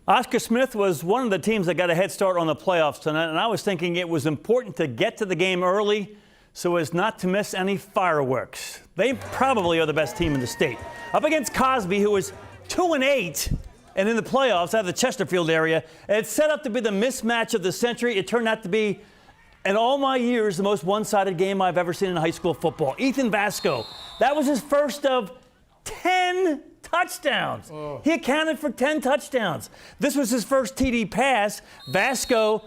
Oscar Smith was one of the teams that got a head start on the playoffs tonight, and I was thinking it was important to get to the game early so as not to miss any fireworks. They probably are the best team in the state. Up against Cosby, who was 2-8 and in the playoffs out of the Chesterfield area. It's set up to be the mismatch of the century. It turned out to be, in all my years, the most one-sided game I've ever seen in high school football. Ethan Vasco, that was his first of 10 touchdowns. Oh. He accounted for 10 touchdowns. This was his first TD pass. Vasco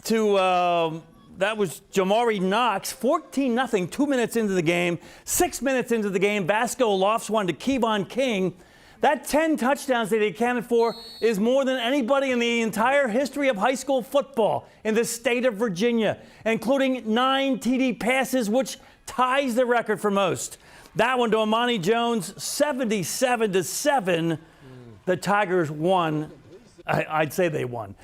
to, that was Jamari Knox, 14-0, 2 minutes into the game. 6 minutes into the game, Vasco lofts one to Kevon King. That 10 touchdowns that he accounted for is more than anybody in the entire history of high school football in the state of Virginia, including 9 TD passes, which ties the record for most. That one to Amani Jones, 77-7. The Tigers won. I'd say they won.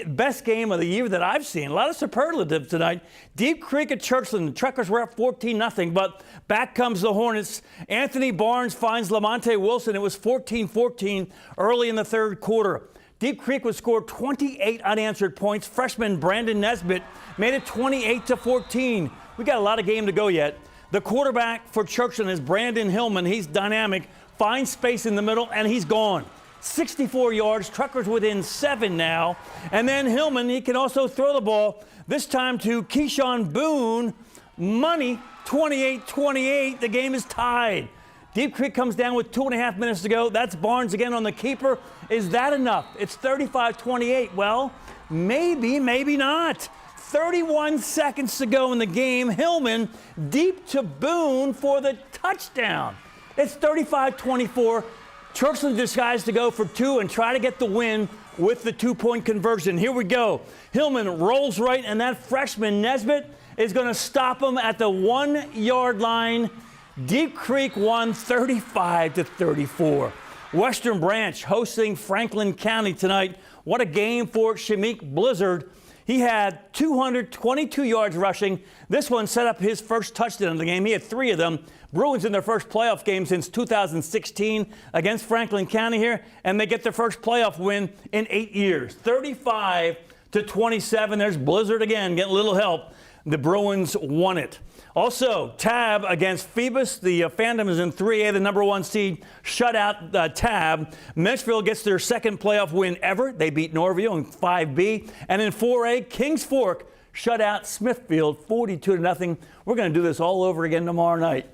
Best game of the year that I've seen. A lot of superlatives tonight. Deep Creek at Churchland. The Truckers were up 14-0, but back comes the Hornets. Anthony Barnes finds Lamonte Wilson. It was 14-14 early in the third quarter. Deep Creek would score 28 unanswered points. Freshman Brandon Nesbitt made it 28-14. We got a lot of game to go yet. The quarterback for Churchland is Brandon Hillman. He's dynamic, finds space in the middle, and he's gone. 64 yards, Truckers within 7 now. And then Hillman, he can also throw the ball, this time to Keyshawn Boone. Money, 28-28. The game is tied. Deep Creek comes down with 2.5 minutes to go. That's Barnes again on the keeper. Is that enough? It's 35-28. Well, maybe, maybe not. 31 seconds to go in the game. Hillman deep to Boone for the touchdown. It's 35-24. Churchland decides to go for 2 and try to get the win with the 2-point conversion. Here we go. Hillman rolls right, and that freshman Nesbitt is going to stop him at the 1-yard line. Deep Creek won 35-34. Western Branch hosting Franklin County tonight. What a game for Shamik Blizzard. He had 222 yards rushing. This one set up his first touchdown of the game. He had 3 of them. Bruins in their first playoff game since 2016 against Franklin County here, and they get their first playoff win in 8 years. 35-27. There's Blizzard again, getting a little help. The Bruins won it. Also, Tab against Phoebus. The Phantom is in 3A, the #1 seed. Shutout Tab. Menchville gets their second playoff win ever. They beat Norville in 5B. And in 4A, Kings Fork shut out Smithfield 42-0. We're going to do this all over again tomorrow night.